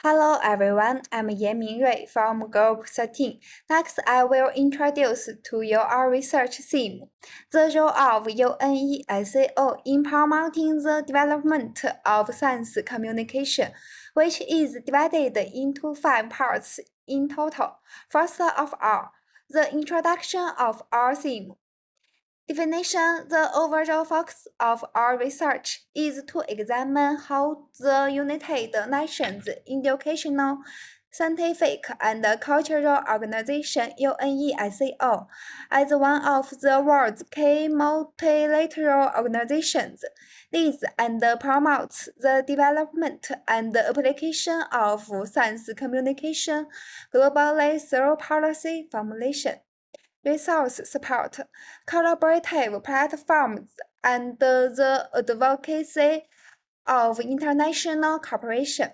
Hello everyone, I'm Yan Mingrui from Group 13. Next, I will introduce to you our research theme, the role of UNESCO in promoting the development of science communication, which is divided into 5 parts in total. First of all, the introduction of our theme. Definition: the overall focus of our research is to examine how the United Nations Educational, Scientific and Cultural Organization UNESCO, as one of the world's key multilateral organizations, leads and promotes the development and application of science communication globally through policy formulation, resource support, collaborative platforms, and the advocacy of international cooperation.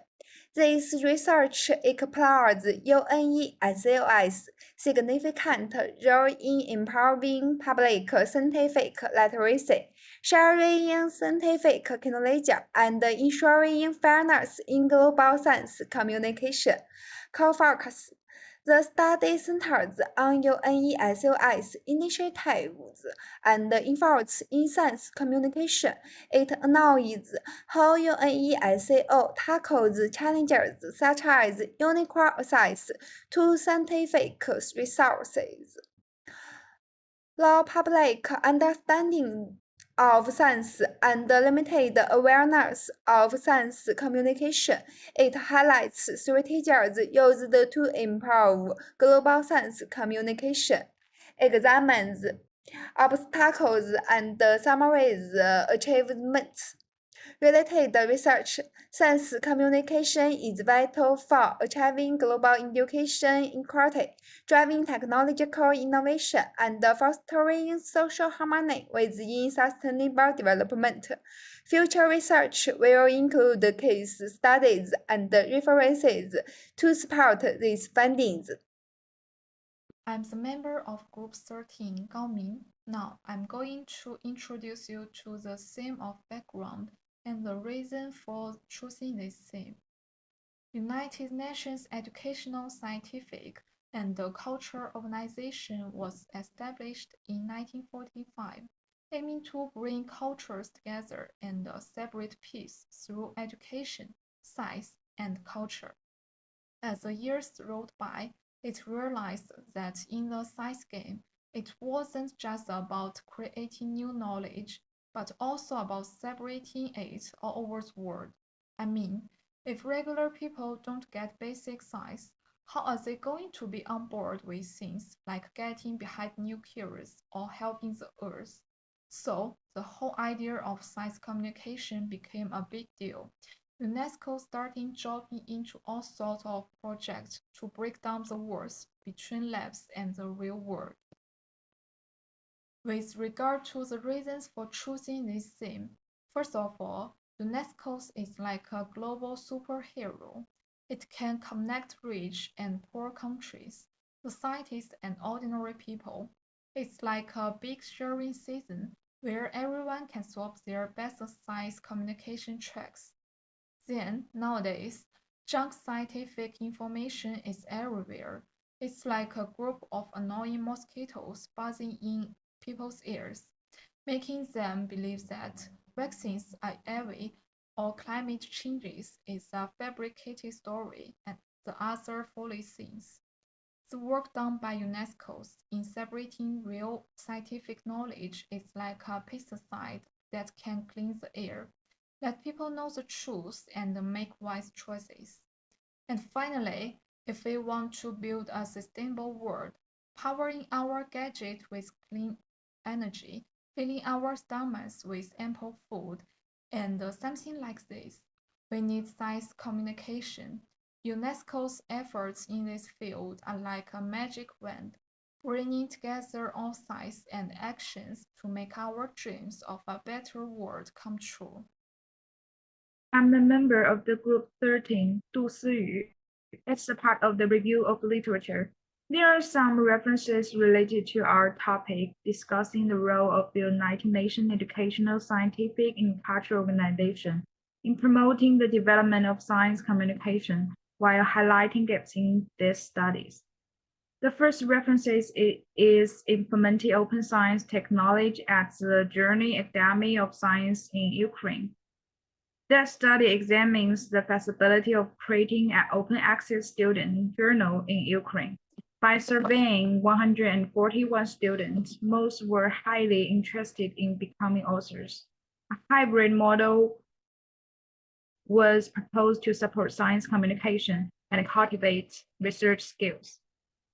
This research explores UNESO's significant role in improving public scientific literacy, sharing scientific knowledge, and ensuring fairness in global science communication. Core focus: the study centers on UNESO's initiatives and efforts in science communication. It analyzes how UNESCO tackles challenges such as unequal access to scientific resources, low public understanding of science, and limited awareness of science communication. It highlights strategies used to improve global science communication, examines obstacles, and summarizes achievements. Related research: science communication is vital for achieving global education equality, driving technological innovation, and fostering social harmony within sustainable development. Future research will include case studies and references to support these findings. I'm the member of Group 13, Gaoming. Now, I'm going to introduce you to the theme of background and the reason for choosing this theme. United Nations Educational, Scientific, and Cultural Organization was established in 1945, aiming to bring cultures together and celebrate peace through education, science, and culture. As the years rolled by, it realized that in the science game, it wasn't just about creating new knowledge, but also about celebrating it all over the world. I mean, if regular people don't get basic science, how are they going to be on board with things like getting behind nuclears or helping the Earth? So, the whole idea of science communication became a big deal. UNESCO started jumping into all sorts of projects to break down the walls between labs and the real world. With regard to the reasons for choosing this theme, first of all, UNESCO is like a global superhero. It can connect rich and poor countries, the scientists and ordinary people. It's like a big sharing season where everyone can swap their best science communication tricks. Then, nowadays, junk scientific information is everywhere. It's like a group of annoying mosquitoes buzzing in people's ears, making them believe that vaccines are evil or climate changes is a fabricated story and the other foolish things. The work done by UNESCO in separating real scientific knowledge is like a pesticide that can cleanse the air, let people know the truth and make wise choices. And finally, if we want to build a sustainable world, powering our gadgets with clean energy, filling our stomachs with ample food, and something like this, we need science communication. UNESCO's efforts in this field are like a magic wand, bringing together all science and actions to make our dreams of a better world come true. I'm a member of the Group 13, 杜思雨. It's a part of the review of literature. There are some references related to our topic discussing the role of the United Nations Educational, Scientific, and Cultural Organization in promoting the development of science communication. while highlighting gaps in these studies. The first reference is implementing open science technology at the Journey Academy of Science in Ukraine. That study examines the feasibility of creating an open access student journal in Ukraine. By surveying 141 students, most were highly interested in becoming authors. A hybrid model was proposed to support science communication and cultivate research skills.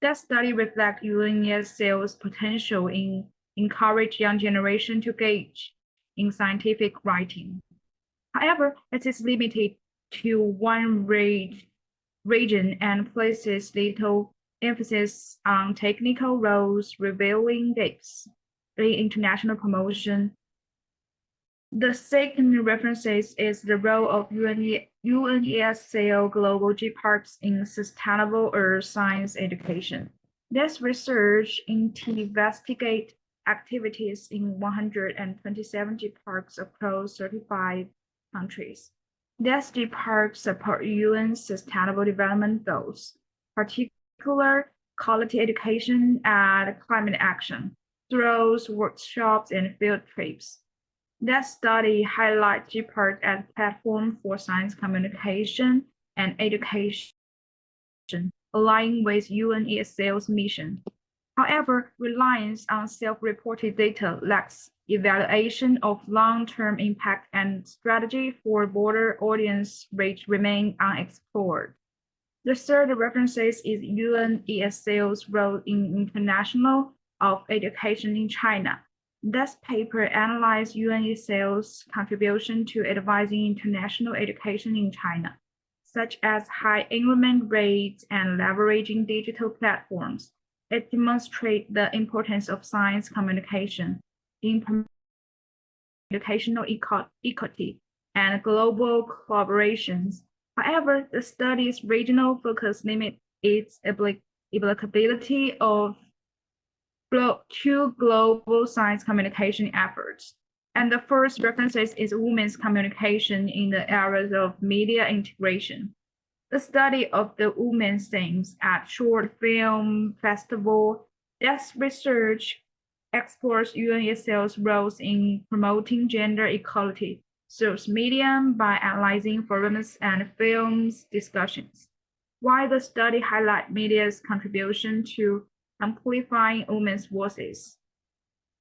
That study reflects UNESCO's potential in encourage young generation to engage in scientific writing. However, it is limited to one region and places little emphasis on technical roles, revealing gaps in international promotion. The second reference is the role of UNESCO global GPARCs in sustainable earth science education. This research investigates activities in 127 GPARCs across 35 countries. These GPARCs support UN Sustainable Development Goals, particular quality education and climate action, through workshops and field trips. That study highlights GPARC as a platform for science communication and education, aligning with UNESCO's mission. However, reliance on self-reported data lacks evaluation of long-term impact and strategy for broader audience reach remain unexplored. The third reference is UNESCO's role in international of education in China. This paper analyzed UNESCO's contribution to advising international education in China, such as high enrollment rates and leveraging digital platforms. It demonstrates the importance of science communication in educational equity and global collaborations. However, the study's regional focus limits its applicability to global science communication efforts. And the first reference is women's communication in the areas of media integration. The study of the women's themes at Short Film Festival. This research explores UNESCO's roles in promoting gender equality through media by analyzing forums and films discussions. While the study highlights media's contribution to amplifying women's voices,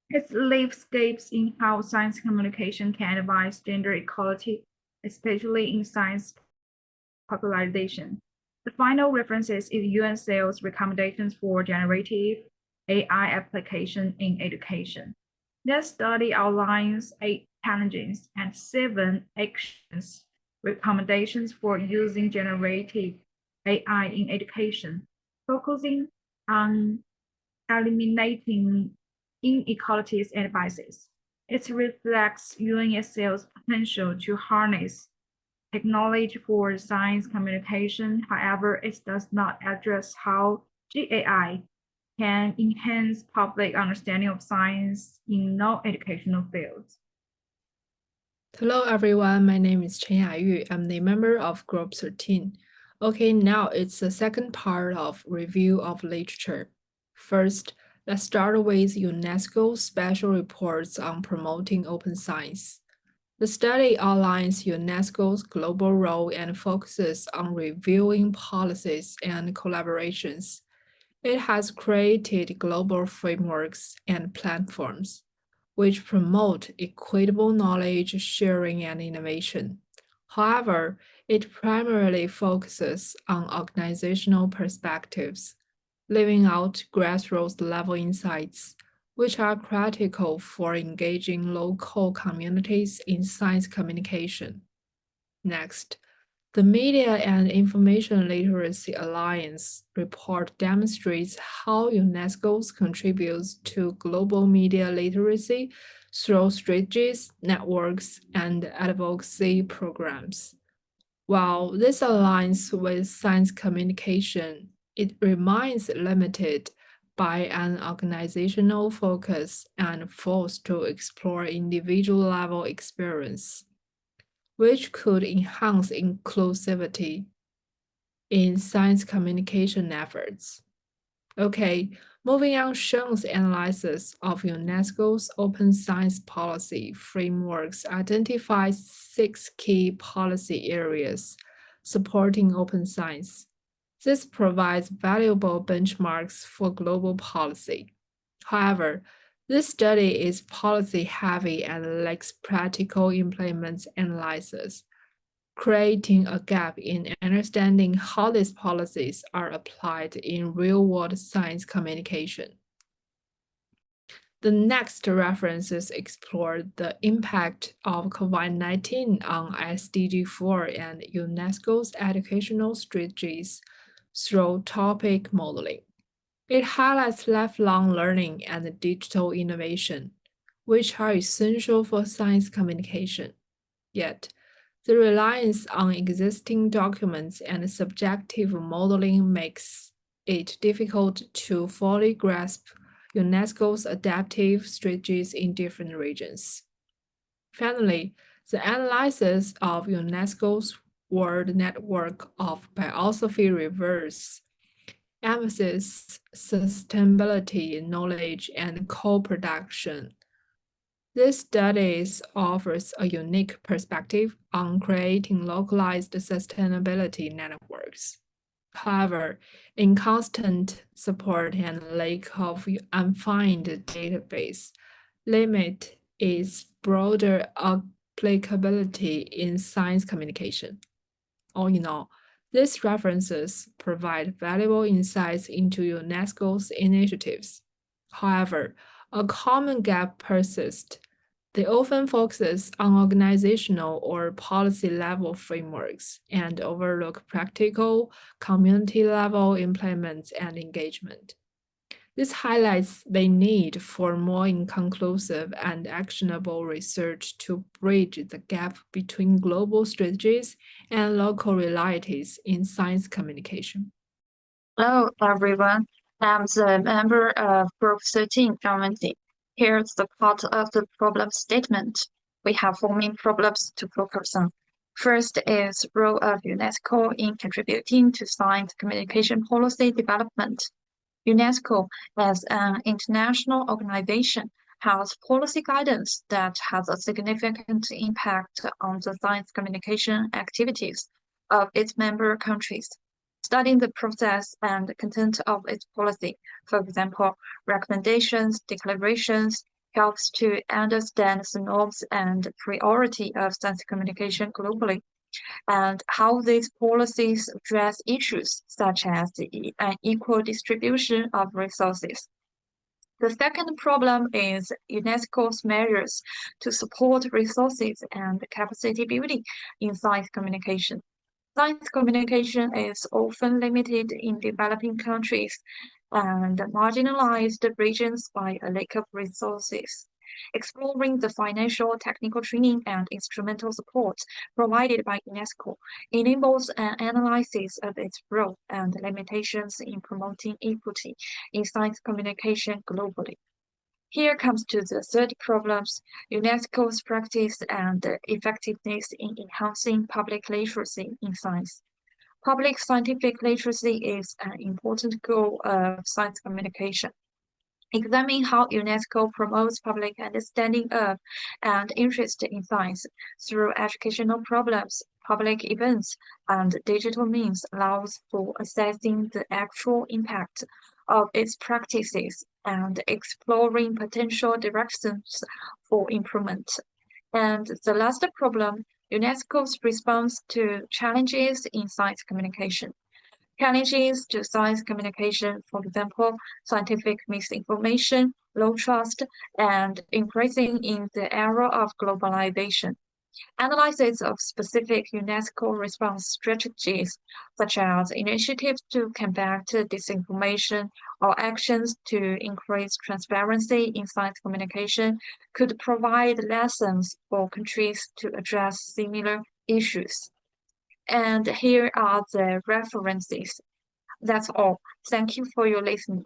it leaves gaps in how science communication can advance gender equality, especially in science popularization. The final reference is UNESCO's recommendations for generative AI application in education. This study outlines 8 challenges and 7 actions recommendations for using generative AI in education, focusing on eliminating inequalities and biases. It reflects UNESCO's potential to harness technology for science communication. However, it does not address how GAI can enhance public understanding of science in non-educational fields. Hello everyone, my name is Chen Yayu. I'm the member of Group 13. Okay, now it's the second part of review of literature. First, let's start with UNESCO's special reports on promoting open science. The study outlines UNESCO's global role and focuses on reviewing policies and collaborations. It has created global frameworks and platforms which promote equitable knowledge sharing and innovation. However, it primarily focuses on organizational perspectives, leaving out grassroots level insights, which are critical for engaging local communities in science communication. Next, the Media and Information Literacy Alliance report demonstrates how UNESCO contributes to global media literacy through strategies, networks, and advocacy programs. While this aligns with science communication, it remains limited by an organizational focus and forced to explore individual-level experience, which could enhance inclusivity. in science communication efforts. Okay, moving on, Sheng's analysis of UNESCO's open science policy frameworks identifies 6 key policy areas supporting open science. This provides valuable benchmarks for global policy. However, this study is policy heavy and lacks practical implement analysis, creating a gap in understanding how these policies are applied in real-world science communication. The next references explore the impact of COVID-19 on SDG 4 and UNESCO's educational strategies through topic modeling. It highlights lifelong learning and digital innovation, which are essential for science communication. Yet, the reliance on existing documents and subjective modeling makes it difficult to fully grasp UNESCO's adaptive strategies in different regions. Finally, the analysis of UNESCO's World Network of Biosophy reverse emphasis sustainability, knowledge, and co-production. This study offers a unique perspective on creating localized sustainability networks. However, inconstant support and lack of undefined database limit its broader applicability in science communication. All in all, these references provide valuable insights into UNESCO's initiatives. However, a common gap persists. They often focus on organizational or policy level frameworks and overlook practical community level implements and engagement. This highlights the need for more inconclusive and actionable research to bridge the gap between global strategies and local realities in science communication. Hello, everyone. I'm the member of Group 13 currently. Here's the part of the problem statement. We have 4 main problems to focus on. First is role of UNESCO in contributing to science communication policy development. UNESCO, as an international organization, has policy guidance that has a significant impact on the science communication activities of its member countries. Studying the process and content of its policy, for example, recommendations, declarations, helps to understand the norms and priority of science communication globally, and how these policies address issues such as the unequal distribution of resources. The second problem is UNESCO's measures to support resources and capacity building in science communication. Science communication is often limited in developing countries and marginalized regions by a lack of resources. Exploring the financial, technical training, and instrumental support provided by UNESCO enables an analysis of its role and limitations in promoting equity in science communication globally. Here comes to the third problems, UNESCO's practice and effectiveness in enhancing public literacy in science. Public scientific literacy is an important goal of science communication. Examine how UNESCO promotes public understanding of and interest in science through educational programs, public events, and digital means allows for assessing the actual impact of its practices and exploring potential directions for improvement. And the last problem, UNESCO's response to challenges in science communication. Challenges to science communication, for example, scientific misinformation, low trust, and increasing in the era of globalization. Analysis of specific UNESCO response strategies, such as initiatives to combat disinformation or actions to increase transparency in science communication, could provide lessons for countries to address similar issues. And here are the references. That's all. Thank you for your listening.